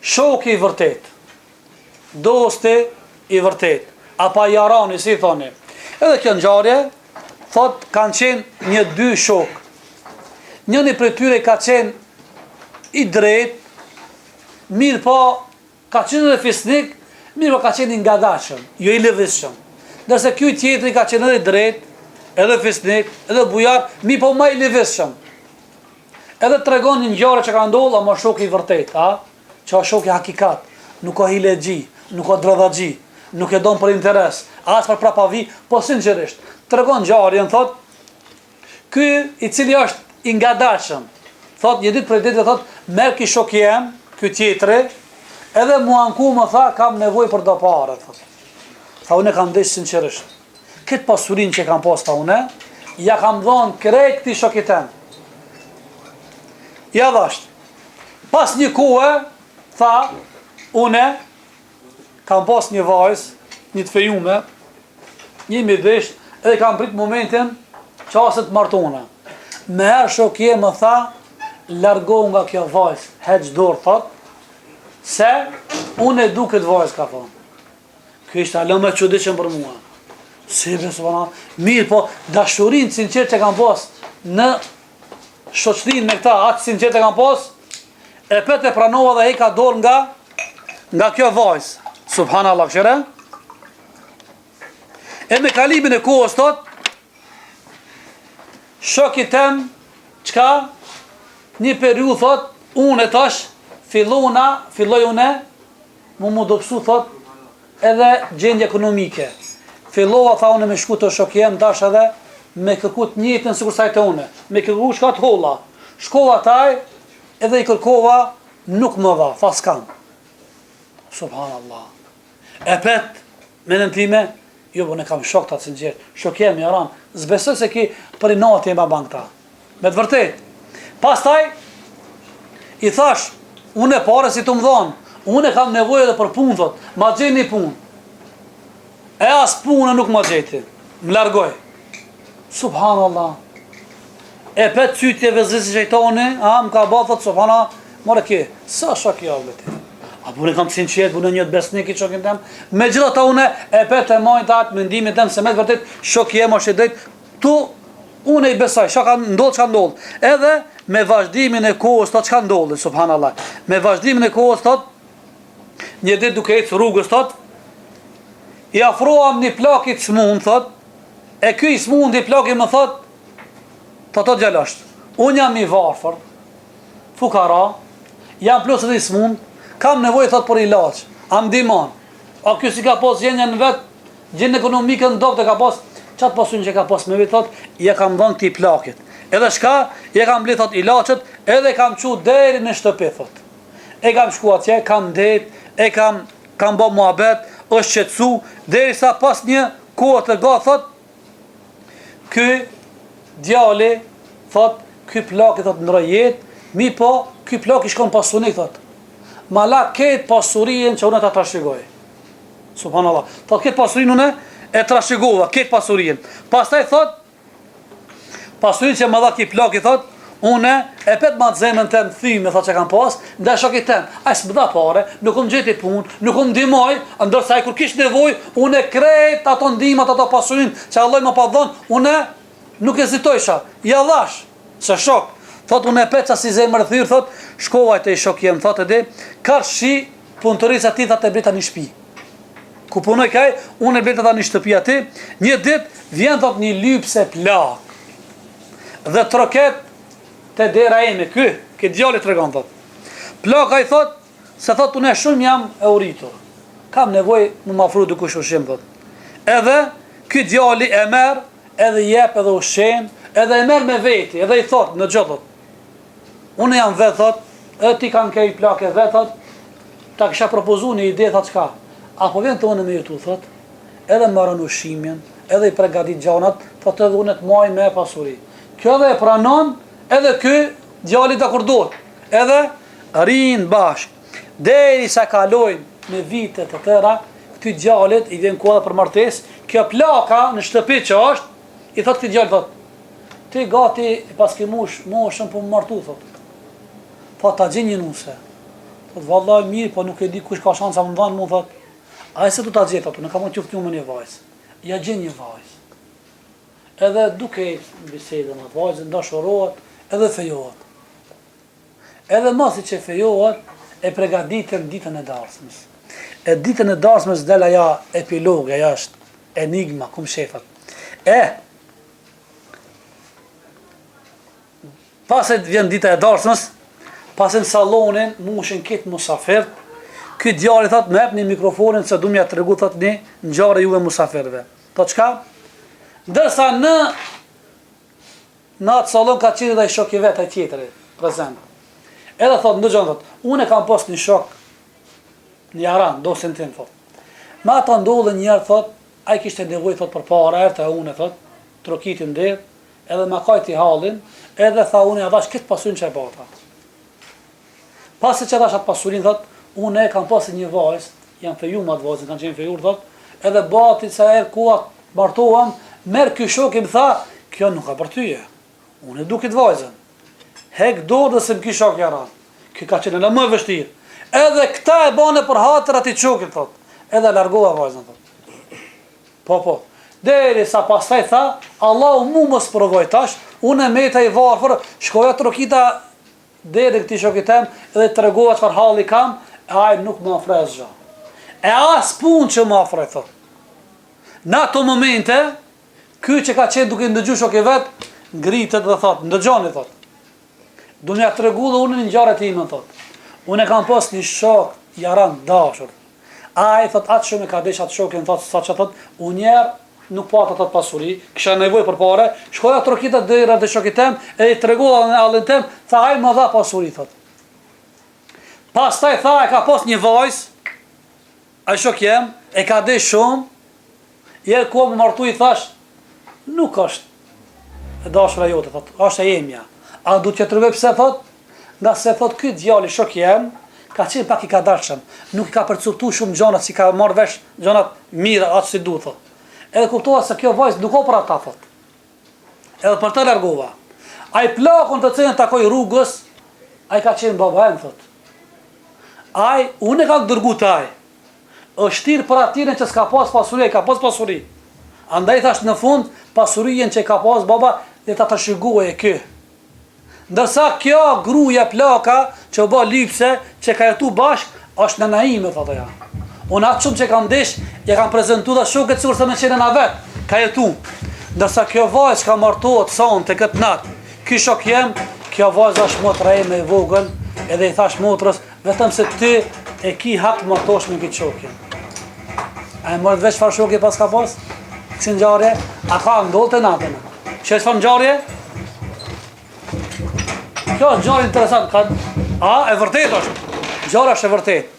shoku i vërtet, dosti i vërtet, apo jarani, si thoni. Edhe kjo ngjarje, thot, kanë qenë një dy shok. Njëri prej tyre ka qenë i drejt, mirë po, ka qenë edhe fisnik, mirë po ka qenë i ngadalshëm, jo i lëvizshëm. Ndërsa ky tjetri ka qenë edhe i drejt, edhe fisnik, edhe bujar, mirë po më i lëvizshëm. Edhe tregon një ngjarje që ka ndodhur, ama shoku i vërtet, që është shoku i hakikat, nuk ka hilegji, nuk ka drodhaxhi, nuk e don për interes, as për prapavi, po sinqerisht. Tregon ngjarjen, thot, ky i cili është i ngadalshëm, thot, një ditë për ditë, thot, merr ki shoku jam, ky tjetri, edhe mua anku më tha, kam nevojë për do pare, thot. Tha, unë kam deshë sinqerisht. Këtë pasurin që kam pas, tha unë, ja kam dhonë krejt këti shokit tem. Ja dhasht. Pas një kohë, tha, une kam pas një vajzë, një të fejume, një midhisht, edhe kam prit momentin qasët martona. Me herë shokje më tha, largo nga kjo vajzë, heq dorë, thot, se unë e du këtë vajzë, ka thonë. Kjo ishte alë me çuditshëm për mua. Si besona, mirë po, dashurin sinqert që kam pas në shoqërinë me këta, atë sinqert e kam pas, e pet e pranova dhe e ka dorë nga kjo vajzë. Subhanallah, këshire. E me kalimin e kohës, thot, shoki tem, qka, një periudhë, thot, unë e tash, filloj une, mu dopsu, thot, edhe gjendje ekonomike. Fillova, tha une, me shku të shokjem, dash edhe, me kërkut njëtën sikur sajtë une. Me kërkut shka të holla. Shkova taj, edhe i kërkova, nuk më dha, tha s'kam. Subhanallah. E pet, me nëntime, jo, bo ne kam shok të atë sinqert, shokjem, jaran, zbesoj se ki për i nati e ma ban këta. Me të vërtet. Pas taj, i thash, unë e pare si të më dhonë, unë e kam nevojë edhe për punë, thot, ma gjeni punë. E as punë nuk ma gjeti, më largoj. Subhanallah. E pet cytje vezisi shejtani, më ka ba, thot, subhanallah, more ki, sa shok i avle ti. A bune kam sinqert, bune njët besnik i shokin tem. Me gjitha ta une, e pet e majnë ta atë mendimit tem, se me të vërtet, shok jem është i drejt, tu, une i besaj, shka ndodh, shka ndodh. Edhe, me vazhdimin e kohës, thot, shka ndodh, subhanallah. Me vazhdimin e kohës, thot, një ditë duke ecë rrugës, thot, i afroam një plakit smund, thot, e ky i smund i plakit më thot, thot gjallasht, unë jam i varfër, fukara, jam plus edhe i smund, kam nevojë, thot, për ilaç, am diman, a ky si ka pas gjendjen vet, gjendjen ekonomike në dopte ka pas, qatë pasun që ka pas me vetë, thot, ja kam dhënë këtij plakit, edhe shka, ja kam ble, thot, ilaçet, edhe kam qu deri në shtëpi, thot, e kam shku atje, kam det, e kam bë muhabet, është qetësu, derisa pas një kohë të ga, thot, ky djali, thot, ky plak, thot, ndroi jetë, mi po, ky plak i shkon pasunik, thot, ma la ketë pasurien që unë ta trashëgoj. Subhanallah. Thot, ketë pasurien unë e trashëgova, ketë pasurien. Pastaj thot, pasurien që më dha ki plak, thot, unë e pet ma të zemën tem thyme, thot që kam pas, nda shokit tem, a s'më dha pare, nuk më gjeti punë, nuk më ndimoj, ndërsa i kur kish nevoj, unë e krejt ato ndimat, ato pasurin, që Allah më pa dhonë, unë nuk ezitojsha, ja dhash, se shok, thot, unë e pet që si zemër thyrë, thot, shkovaj të i shok jem, thot edhe, karë shi, punëtërisë ati, thot e brita një shpi. Ku punoj kaj, unë e brita një shtëpi ati, një dit, vjen, thot, një lypse plak, dhe troket, te dera ime, këtë djali të regon, thot. Plaka i thot, se thot, unë e shumë jam e uritur. Kam nevoj më mafru dikush ushim, thot. Edhe, këtë djali e merë, edhe jep edhe ushim, edhe e merë me veti, edhe i thot, në gjithë, thot. Unë jam vetë, thot, edhe ti kanë kej plake vetë, thot, ta kisha propozu një ide, thot, qka? Apo vjen të unë me jetu, thot, edhe marën ushimin, edhe i pregadit gjanat, thot, edhe unë të maj me pasuri. Kjo edhe e pranon, edhe ky djali të kurdot, edhe rinë bashk, deri sa kalojnë me vitet të tëra, këty djalit i vjen koha për martes, kjo plaka në shtëpi që është, i thot këti djali, thot, ti gati pas ki moshën për më martu, thot, ta gjenjë nuse, Thot, vallaj mirë, po nuk e di kush ka shansa më dhanë, mu thot, a e se du ta gjetë ato, në ka mund quftë një me një vajzë. Ja gjen një vajzë. Edhe duke bisedën atë vajzën, dashorohet, edhe fejohet. Edhe masi që fejohet, e pregaditën ditën e darsmës. E ditën e darsmës del aja epilog, aja është enigma, kum shefat. Pas e vjen dita e darsmës, pas e në salonin, mushin kitë musafir, këtë djali thot, me ep një mikrofonin, se du mja të regu, thot një, në gjare juve musafirve. Thot qka? Dërsa në atë salon ka qiri dhe i shok i vetë, a tjetëri, prezent. Edhe thot, në gjënë, thot, unë e kam post një shok, një aran, dosin tim, thot. Ma ata ndodhe njerë, thot, a i kishte nevoj, thot, për para, erë të unë, thot, trokitin dhe, edhe ma kajti halin, edhe tha unë, ja dash këtë pasurin që e bata. Pasi që dash atë pasurin, thot, unë e kam post një vajzë, janë feju ma të vajzën, kanë qenë fejur, thot, edhe bati sa erë kuat, bartohem, merë kjo shok i më tha, kjo nuk ka për tyje, unë e du këtë vajzën. Hek dorë dhe se më ki shok jaran. Kjo ka qenë në më vështirë. Edhe këta e bane për hatër ati qokit, thot. Edhe largoha vajzën, thot. Po. Deri sa pastaj tha, Allahu mu më sprovoj tash, unë e meta i varfër, shkoja të rokita deri këti shokit tem, edhe të regova qëfar halli kam, e ajë nuk më afrej zgja. E as pun që më afrej, thot. Në ato momente, ky që ka qenë duke ndëgju shok i vetë, ngritet dhe thot, ndëgjoni, thot. Du mja të regu dhe unë një njare të ime, thot. Unë e kam pos një shok, jaran dashur. A i thot, atë shumë e ka desh atë shokin, thot, sa që thot, unë njerë nuk patë atë pasuri, kësha nevoj për pare, shkoja të rokitat dhe i rrë dhe shokit tem, e i të regu dhe në allin tem, tha a i më dha pasuri, thot. Pas taj tha, e ka pos një vajz, a i shok jem, e ka desh shumë, jelë ku më martu i thash, nuk është e dashura jote, thot, është e jemja. A du të qëtërve pëse, thot? Nga se thot, këtë djali shok jem, ka qenë pak i ka darshëm, nuk i ka përcuptu shumë gjonat, si ka marrë vesh gjonat mira, atë si du, thot. Edhe kuptova se kjo vajzë nuk o për ata, thot. Edhe për të largova. A i plakon të cilën takoj rrugës, a i ka qenë babahem, thot. A i, unë e ka dërgu të aj, është tirë për atire që s'ka pas pasuri, ka pas pasuri. Andaj thash në fund, pasurien që ka pas baba, dhe ta të shiguaj e kë. Ndërsa kjo gruja plaka që ba lypse, që ka jetu bashk, është në naime, thata ja. Unë atë shumë që kam desh, ja kam prezentu dhe shoket sigur se me qene në vetë, ka jetu. Ndërsa kjo vajzë ka martohet sonë të këtë natë, kjo shok jem, kjo vajzë është motra e me vogël, edhe i thash motrës, vetëm se ty e ki hapë martosh me këtë shokje. A e mërët veç farë shokje pas ka pas? Kësi nxarje? A ka ndollë të natën? Që është farë nxarje? Kjo është gjarë interesant, e vërtet është, gjarë është e vërtet.